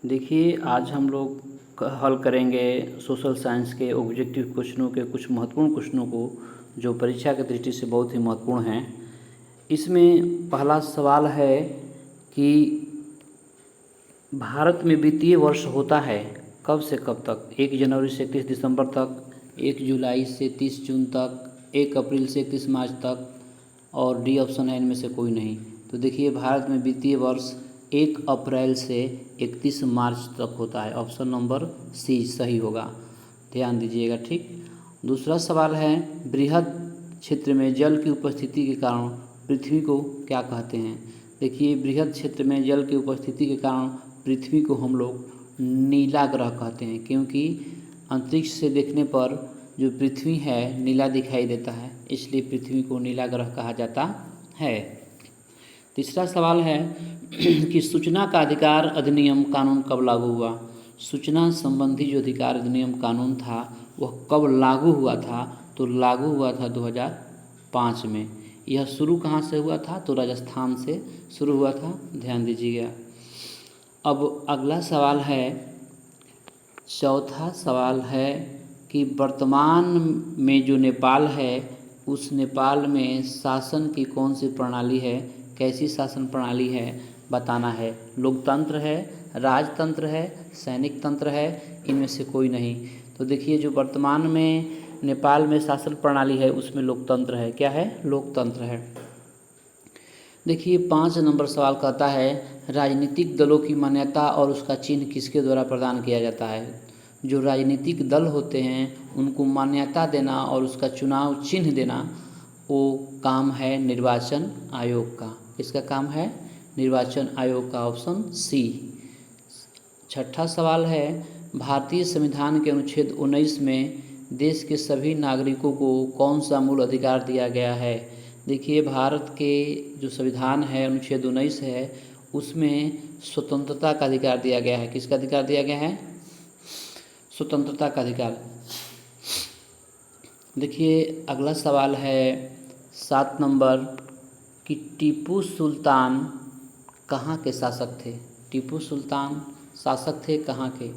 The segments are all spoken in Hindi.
देखिए, आज हम लोग हल करेंगे सोशल साइंस के ऑब्जेक्टिव क्वेश्चनों के कुछ महत्वपूर्ण क्वेश्चनों को, जो परीक्षा की दृष्टि से बहुत ही महत्वपूर्ण हैं। इसमें पहला सवाल है कि भारत में वित्तीय वर्ष होता है कब से कब तक? 1 जनवरी से 31 दिसंबर तक, 1 जुलाई से 30 जून तक, 1 अप्रैल से 31 मार्च तक, और डी ऑप्शन है इनमें से कोई नहीं। तो देखिए, भारत में वित्तीय वर्ष 1 अप्रैल से 31 मार्च तक होता है। ऑप्शन नंबर सी सही होगा, ध्यान दीजिएगा। ठीक, दूसरा सवाल है, बृहद क्षेत्र में जल की उपस्थिति के कारण पृथ्वी को क्या कहते हैं? देखिए, बृहद क्षेत्र में जल की उपस्थिति के कारण पृथ्वी को हम लोग नीला ग्रह कहते हैं, क्योंकि अंतरिक्ष से देखने पर जो पृथ्वी है नीला दिखाई देता है, इसलिए पृथ्वी को नीला ग्रह कहा जाता है। तीसरा सवाल है कि सूचना का अधिकार अधिनियम कानून कब लागू हुआ? सूचना संबंधी जो अधिकार अधिनियम कानून था वह कब लागू हुआ था? तो लागू हुआ था 2005 में। यह शुरू कहाँ से हुआ था? तो राजस्थान से शुरू हुआ था, ध्यान दीजिएगा। अब अगला सवाल है, चौथा सवाल है कि वर्तमान में जो नेपाल है उस नेपाल में शासन की कौन सी प्रणाली है, कैसी शासन प्रणाली है बताना है। लोकतंत्र है, राजतंत्र है, सैनिक तंत्र है, इनमें से कोई नहीं। तो देखिए, जो वर्तमान में नेपाल में शासन प्रणाली है उसमें लोकतंत्र है। क्या है? लोकतंत्र है। देखिए, 5 नंबर सवाल कहता है, राजनीतिक दलों की मान्यता और उसका चिन्ह किसके द्वारा प्रदान किया जाता है? जो राजनीतिक दल होते हैं उनको मान्यता देना और उसका चुनाव चिन्ह देना, वो काम है निर्वाचन आयोग का। किसका काम है? निर्वाचन आयोग का, ऑप्शन सी। छठा सवाल है, भारतीय संविधान के अनुच्छेद 19 में देश के सभी नागरिकों को कौन सा मूल अधिकार दिया गया है? देखिए, भारत के जो संविधान है अनुच्छेद 19 है उसमें स्वतंत्रता का अधिकार दिया गया है। किसका अधिकार दिया गया है? स्वतंत्रता का अधिकार। देखिए, अगला सवाल है 7 नंबर कि टीपू सुल्तान कहाँ के शासक थे? टीपू सुल्तान शासक थे कहाँ के?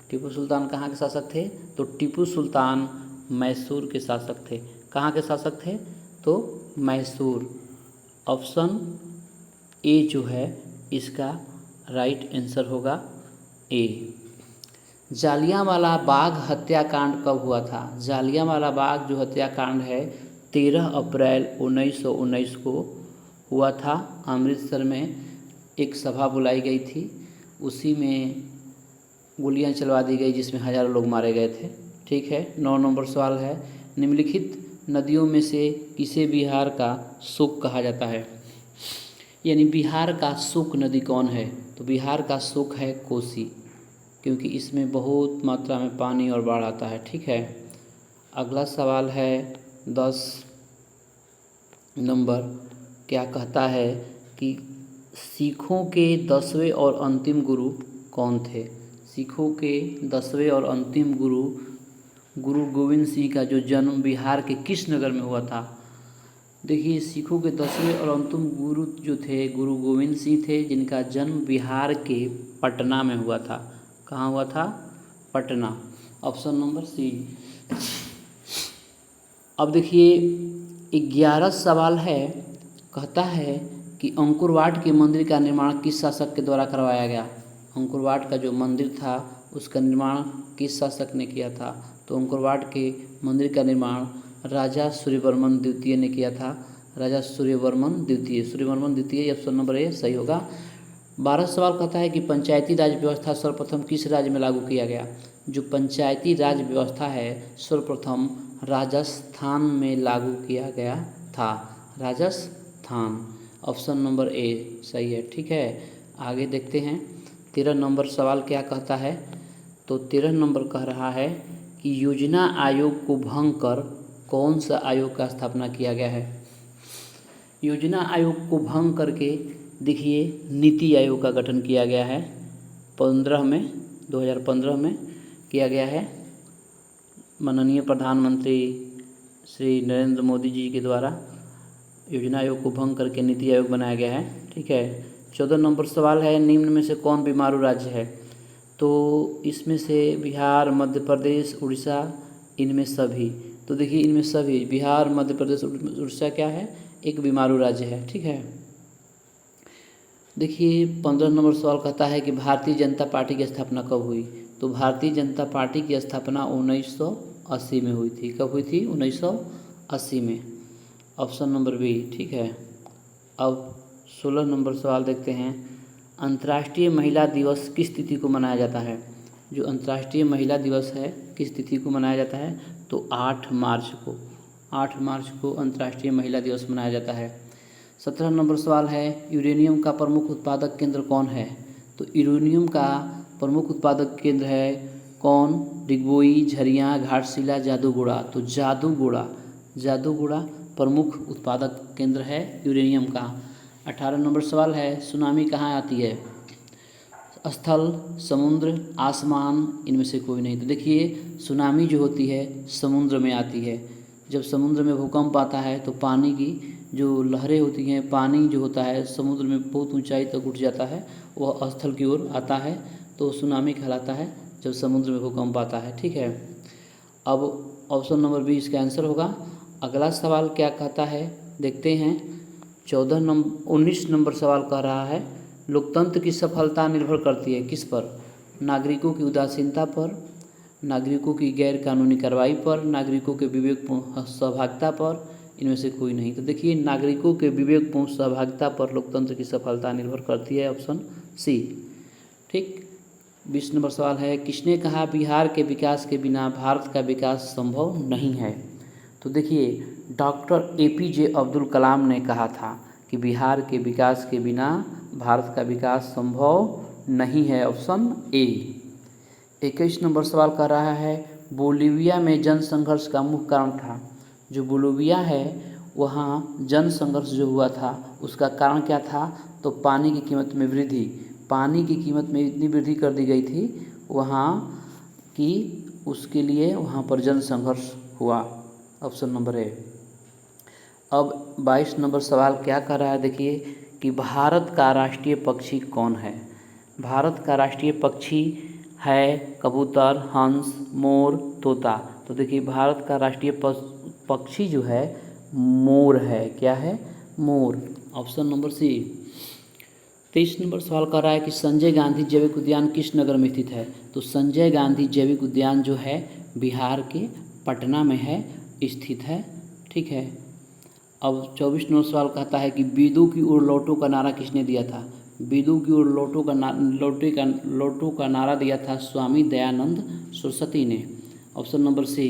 टीपू सुल्तान कहाँ के शासक थे? तो टीपू सुल्तान मैसूर के शासक थे। कहाँ के शासक थे? तो मैसूर। ऑप्शन ए जो है इसका राइट आंसर होगा ए। जालियांवाला बाग हत्याकांड कब हुआ था? जालियांवाला बाग जो हत्याकांड है 13 अप्रैल 1919 को हुआ था। अमृतसर में एक सभा बुलाई गई थी, उसी में गोलियां चलवा दी गई जिसमें हज़ारों लोग मारे गए थे। ठीक है। 9 नंबर सवाल है, निम्नलिखित नदियों में से किसे बिहार का शोक कहा जाता है? यानी बिहार का शोक नदी कौन है? तो बिहार का शोक है कोसी, क्योंकि इसमें बहुत मात्रा में पानी और बाढ़ आता है। ठीक है। अगला सवाल है 10 नंबर, क्या कहता है कि सिखों के 10वें और अंतिम गुरु कौन थे? सिखों के 10वें और अंतिम गुरु गुरु गोविंद सिंह का जो जन्म बिहार के किस नगर में हुआ था? देखिए, सिखों के 10वें और अंतिम गुरु जो थे गुरु गोविंद सिंह थे, जिनका जन्म बिहार के पटना में हुआ था। कहाँ हुआ था? पटना। Option number C. अब देखिए, 11 सवाल है, कहता है कि अंकुरवाट के मंदिर का निर्माण किस शासक के द्वारा करवाया गया? अंकुरवाट का जो मंदिर था उसका निर्माण किस शासक ने किया था? तो अंकुरवाट के मंदिर का निर्माण राजा सूर्यवर्मन द्वितीय ने किया था। राजा सूर्यवर्मन द्वितीय, ऑप्शन नंबर ए सही होगा। 12 सवाल कहता है कि पंचायती राज व्यवस्था सर्वप्रथम किस राज्य में लागू किया गया? जो पंचायती राज व्यवस्था है सर्वप्रथम राजस्थान में लागू किया गया था। राजस्थान, ऑप्शन नंबर ए सही है। ठीक है, आगे देखते हैं। 13 नंबर सवाल क्या कहता है? तो 13 नंबर कह रहा है कि योजना आयोग को भंग कर कौन सा आयोग का स्थापना किया गया है? योजना आयोग को भंग करके देखिए नीति आयोग का गठन किया गया है। 2015 में किया गया है। माननीय प्रधानमंत्री श्री नरेंद्र मोदी जी के द्वारा योजना आयोग को भंग करके नीति आयोग बनाया गया है। ठीक है। 14 नंबर सवाल है, निम्न में से कौन बीमारू राज्य है? तो इसमें से बिहार, मध्य प्रदेश, उड़ीसा, इनमें सभी। तो देखिए इनमें सभी बिहार, मध्य प्रदेश, उड़ीसा क्या है, एक बीमारू राज्य है। ठीक है। देखिए 15 नंबर सवाल कहता है कि भारतीय जनता पार्टी की स्थापना कब हुई। तो भारतीय जनता पार्टी की स्थापना 1980 में हुई थी। कब हुई थी? 1980 में। Option number B. ठीक है। अब 16 नंबर सवाल देखते हैं। अंतर्राष्ट्रीय महिला दिवस किस तिथि को मनाया जाता है? जो अंतर्राष्ट्रीय महिला दिवस है किस तिथि को मनाया जाता है? तो 8 मार्च को। 8 मार्च को अंतर्राष्ट्रीय महिला दिवस मनाया जाता है। 17 नंबर सवाल है, यूरेनियम का प्रमुख उत्पादक केंद्र कौन है? तो यूरेनियम का प्रमुख उत्पादक केंद्र है कौन? डिगबोई, झरिया, घाटशिला, जादूगोड़ा। तो जादूगोड़ा प्रमुख उत्पादक केंद्र है यूरेनियम का। 18 नंबर सवाल है, सुनामी कहाँ आती है? स्थल, समुद्र, आसमान, इनमें से कोई नहीं। तो देखिए सुनामी जो होती है समुद्र में आती है। जब समुद्र में भूकंप आता है तो पानी की जो लहरें होती हैं, पानी जो होता है समुद्र में बहुत ऊंचाई तक उठ जाता है, वह स्थल की ओर आता है तो सुनामी कहलाता है जब समुद्र में भूकंप आता है। ठीक है। अब ऑप्शन नंबर बी इसका आंसर होगा। अगला सवाल क्या कहता है देखते हैं। 19 नंबर सवाल कह रहा है, लोकतंत्र की सफलता निर्भर करती है किस पर? नागरिकों की उदासीनता पर, नागरिकों की गैर कानूनी कार्रवाई पर, नागरिकों के विवेकपूर्ण सहभागिता पर, इनमें से कोई नहीं। तो देखिए नागरिकों के विवेकपूर्ण सहभागिता पर लोकतंत्र की सफलता निर्भर करती है। Option C. ठीक। 20 नंबर सवाल है, किसने कहा बिहार के विकास के बिना भारत का विकास संभव नहीं है? तो देखिए डॉक्टर APJ अब्दुल कलाम ने कहा था कि बिहार के विकास के बिना भारत का विकास संभव नहीं है। Option A. 21 नंबर सवाल कर रहा है, बोलीविया में जन संघर्ष का मुख्य कारण था। जो बोलीविया है वहाँ जन संघर्ष जो हुआ था उसका कारण क्या था? तो पानी की कीमत में वृद्धि। पानी की कीमत में इतनी वृद्धि कर दी गई थी वहाँ कि उसके लिए वहाँ पर जन संघर्ष हुआ। Option number A. अब 22 नंबर सवाल क्या कर रहा है देखिए कि भारत का राष्ट्रीय पक्षी कौन है? भारत का राष्ट्रीय पक्षी है कबूतर, हंस, मोर, तोता। तो देखिए भारत का राष्ट्रीय पक्षी जो है मोर है। क्या है? मोर। Option number C. 23 नंबर सवाल कर रहा है कि संजय गांधी जैविक उद्यान किस नगर में स्थित है? तो संजय गांधी जैविक उद्यान जो है बिहार के पटना में है स्थित है। ठीक है। अब 24 नंबर सवाल कहता है कि बीदू की ओर लौटो का नारा किसने दिया था? बीदू की ओर लौटो का नारा दिया था स्वामी दयानंद सरस्वती ने। Option number C.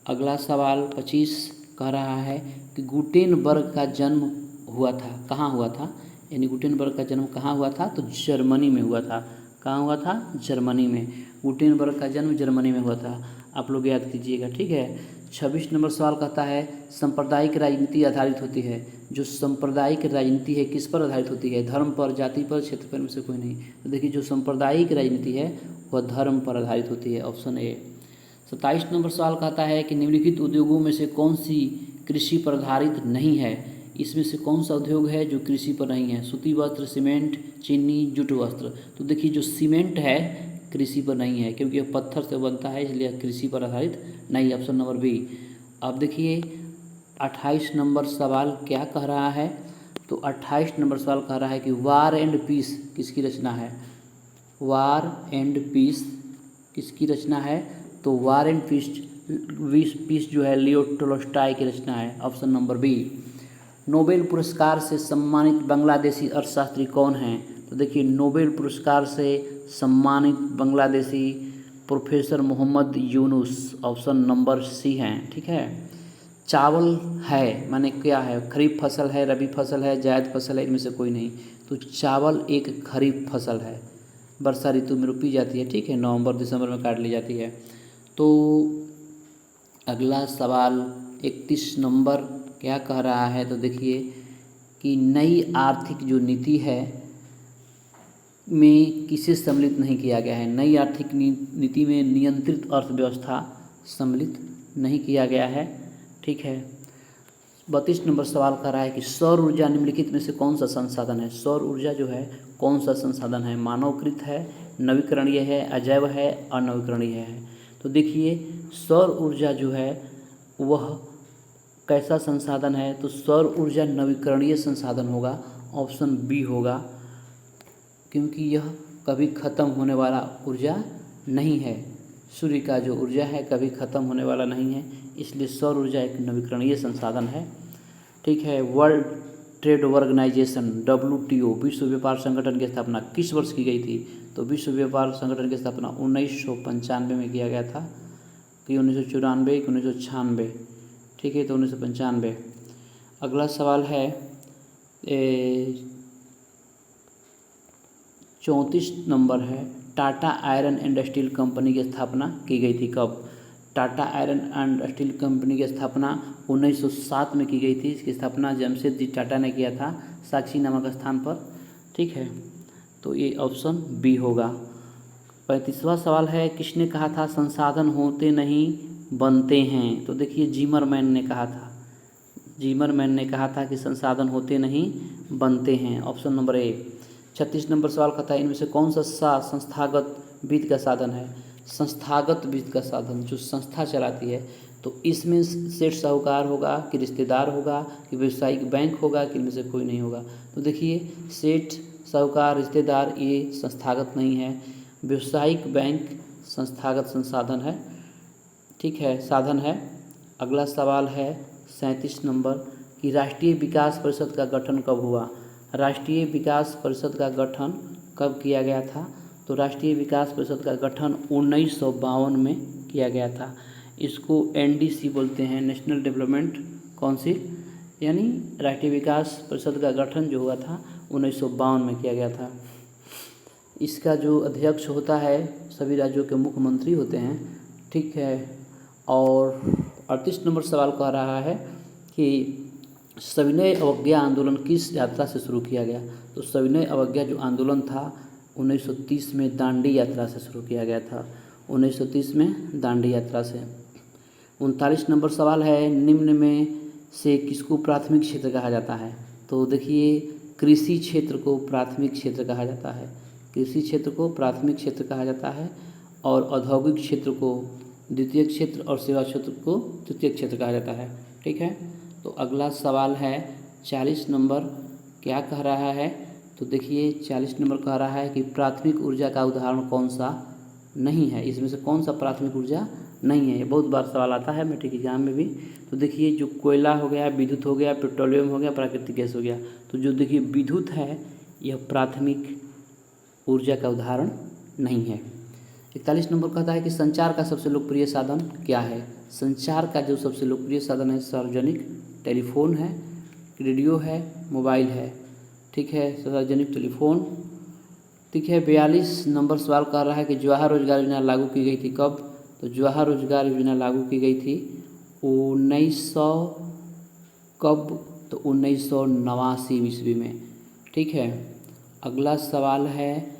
अगला सवाल 25 कह रहा है कि गुटेनबर्ग का जन्म हुआ था, कहाँ हुआ था? यानी गुटेनबर्ग का जन्म कहाँ हुआ था? तो जर्मनी में हुआ था। कहाँ हुआ था? जर्मनी में। गुटेनबर्ग का जन्म जर्मनी में हुआ था। आप लोग याद कीजिएगा। ठीक है। 26 नंबर सवाल कहता है, सांप्रदायिक राजनीति आधारित होती है। जो सांप्रदायिक राजनीति है किस पर आधारित होती है? धर्म पर, जाति पर, क्षेत्र पर, में से कोई नहीं। तो देखिए जो सांप्रदायिक राजनीति है वह धर्म पर आधारित होती है। Option A. 27 नंबर सवाल कहता है कि निम्नलिखित उद्योगों में से कौन सी कृषि पर आधारित नहीं है? इसमें से कौन सा उद्योग है जो कृषि पर नहीं है? सूती वस्त्र, सीमेंट, चीनी, जूट वस्त्र। तो देखिए जो सीमेंट है कृषि पर नहीं है क्योंकि यह पत्थर से बनता है, इसलिए कृषि पर आधारित नहीं। Option number B. अब देखिए 28 नंबर सवाल क्या कह रहा है? तो 28 नंबर सवाल कह रहा है कि वार एंड पीस किसकी रचना है? वार एंड पीस किसकी रचना है? तो वार एंड पीस जो है लियो टोल्स्टॉय की रचना है। Option number B. नोबेल पुरस्कार से सम्मानित बांग्लादेशी अर्थशास्त्री कौन हैं? तो देखिए नोबेल पुरस्कार से सम्मानित Bangladeshi professor Mohammad Yunus. Option number C हैं। ठीक है। चावल है माने क्या है? खरीफ फसल है, रबी फसल है, जायद फसल है, इनमें से कोई नहीं। तो चावल एक खरीफ फसल है, वर्षा ऋतु में रोपी जाती है। ठीक है। नवंबर दिसंबर में काट ली जाती है। तो अगला सवाल 31 नंबर क्या कह रहा है? तो देखिए कि नई आर्थिक जो नीति है में किसे सम्मिलित नहीं किया गया है? नई आर्थिक नीति में नियंत्रित अर्थव्यवस्था सम्मिलित नहीं किया गया है। ठीक है। 32 नंबर सवाल कर रहा है कि सौर ऊर्जा निम्नलिखित में से कौन सा संसाधन है? सौर ऊर्जा जो है कौन सा संसाधन है? मानवकृत है, नवीकरणीय है, अजैव है, अनवीकरणीय है। तो देखिए सौर ऊर्जा जो है वह कैसा संसाधन है, तो सौर ऊर्जा नवीकरणीय संसाधन होगा, ऑप्शन बी होगा, क्योंकि यह कभी ख़त्म होने वाला ऊर्जा नहीं है। सूर्य का जो ऊर्जा है कभी ख़त्म होने वाला नहीं है, इसलिए सौर ऊर्जा एक नवीकरणीय संसाधन है। ठीक है। वर्ल्ड ट्रेड ऑर्गेनाइजेशन WTO विश्व व्यापार संगठन की स्थापना किस वर्ष की गई थी, तो विश्व व्यापार संगठन की स्थापना 1995 में किया गया था, कि 1994 कि 1996। ठीक है, तो 1995। अगला सवाल है 34 नंबर है, Tata iron and steel company की स्थापना की गई थी कब? Tata iron and steel company की स्थापना 1907 में की गई थी। इसकी स्थापना जमशेदजी टाटा ने किया था साक्षी नामक स्थान पर। ठीक है, तो ये ऑप्शन बी होगा। 35वां सवाल है, किसने कहा था संसाधन होते नहीं बनते हैं? तो देखिए जिमरमैन ने कहा था, जिमरमैन ने कहा था कि संसाधन होते नहीं बनते हैं, ऑप्शन नंबर ए। 36 नंबर सवाल कहता है इनमें से कौन सा संस्थागत वित्त का साधन है? संस्थागत वित्त का साधन जो संस्था चलाती है, तो इसमें सेठ साहूकार होगा कि रिश्तेदार होगा कि व्यवसायिक बैंक होगा कि इनमें से कोई नहीं होगा? तो देखिए सेठ साहूकार रिश्तेदार ये संस्थागत नहीं है, व्यवसायिक बैंक संस्थागत संसाधन है। ठीक है, साधन है। अगला सवाल है 37 नंबर कि राष्ट्रीय विकास परिषद का गठन कब हुआ? राष्ट्रीय विकास परिषद का गठन कब किया गया था? तो राष्ट्रीय विकास परिषद का गठन 1952 में किया गया था। इसको NDC बोलते हैं, नेशनल डेवलपमेंट काउंसिल, यानी राष्ट्रीय विकास परिषद का गठन जो हुआ था 1952 में किया गया था। इसका जो अध्यक्ष होता है सभी राज्यों के मुख्यमंत्री होते हैं। ठीक है, और 38 नंबर सवाल कह रहा है कि सविनय अवज्ञा आंदोलन किस यात्रा से शुरू किया गया? तो सविनय अवज्ञा जो आंदोलन था 1930 में दांडी यात्रा से शुरू किया गया था, 1930 में दांडी यात्रा से। 39 नंबर सवाल है, निम्न में से किसको प्राथमिक क्षेत्र कहा जाता है? तो देखिए कृषि क्षेत्र को प्राथमिक क्षेत्र कहा जाता है, कृषि क्षेत्र को प्राथमिक क्षेत्र कहा जाता है, और औद्योगिक क्षेत्र को द्वितीय क्षेत्र और सेवा क्षेत्र को तृतीय क्षेत्र कहा जाता है। ठीक है, तो अगला सवाल है 40 नंबर, क्या कह रहा है? तो देखिए 40 नंबर कह रहा है कि प्राथमिक ऊर्जा का उदाहरण कौन सा नहीं है? इसमें से कौन सा प्राथमिक ऊर्जा नहीं है? ये बहुत बार सवाल आता है मैट्रिक एग्जाम में भी। तो देखिए जो कोयला हो गया, विद्युत हो गया, पेट्रोलियम हो गया, प्राकृतिक गैस हो गया, तो जो देखिए विद्युत है यह प्राथमिक ऊर्जा का उदाहरण नहीं है। 41 नंबर कहता है कि संचार का सबसे लोकप्रिय साधन क्या है? संचार का जो सबसे लोकप्रिय साधन है सार्वजनिक टेलीफोन है, रेडियो है, मोबाइल है। ठीक है, सार्वजनिक टेलीफोन। ठीक है, 42 नंबर सवाल कर रहा है कि जवाहर रोजगार योजना लागू की गई थी कब? तो जवाहर रोजगार योजना लागू की गई थी 1900 कब? तो 1989 ईस्वी में। ठीक है, अगला सवाल है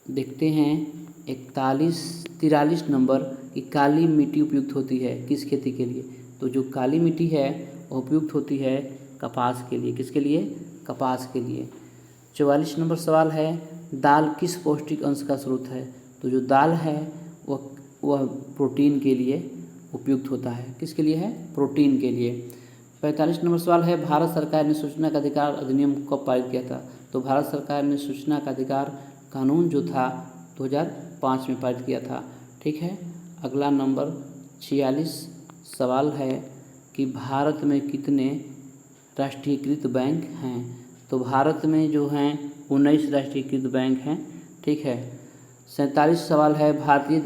देखते हैं 43 नंबर कि काली मिट्टी उपयुक्त होती है किस खेती के लिए? तो जो काली मिट्टी है वह उपयुक्त होती है कपास के लिए। किसके लिए? कपास के लिए। 44 नंबर सवाल है दाल किस पौष्टिक अंश का स्रोत है? तो जो दाल है वह प्रोटीन के लिए उपयुक्त होता है। किसके लिए है? प्रोटीन के लिए। 45 नंबर सवाल है भारत सरकार ने सूचना का अधिकार अधिनियम कब पारित किया था? तो भारत सरकार ने सूचना का अधिकार कानून जो था 2005 में पारित किया था। ठीक है, अगला नंबर 46 सवाल है कि भारत में कितने राष्ट्रीयकृत बैंक हैं? तो भारत में जो हैं 19 राष्ट्रीयकृत बैंक हैं। ठीक है, 47 सवाल है भारतीय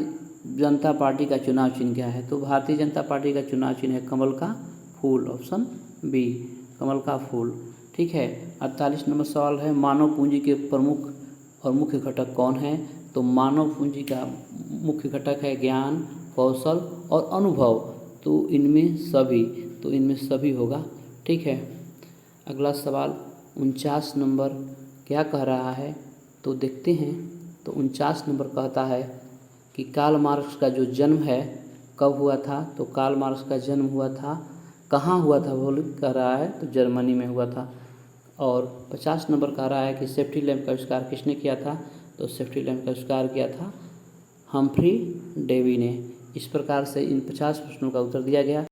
जनता पार्टी का चुनाव चिन्ह क्या है? तो भारतीय जनता पार्टी का चुनाव चिन्ह है कमल का फूल, ऑप्शन बी, कमल का फूल। ठीक है, 48 नंबर सवाल है मानव पूंजी के प्रमुख और मुख्य घटक कौन है? तो मानव पूंजी का मुख्य घटक है ज्ञान, कौशल और अनुभव, तो इनमें सभी होगा। ठीक है, अगला सवाल 49 नंबर क्या कह रहा है? तो देखते हैं। तो 49 नंबर कहता है कि कार्ल मार्क्स का जो जन्म है कब हुआ था? तो कार्ल मार्क्स का जन्म हुआ था, कहाँ हुआ था बोल कह रहा है? तो जर्मनी में हुआ था। और 50 नंबर कह रहा है कि सेफ्टी लैम्प का आविष्कार किसने किया था? तो सेफ्टी लैंप का आविष्कार किया था हम्फ्री डेवी ने। इस प्रकार से इन 50 प्रश्नों का उत्तर दिया गया।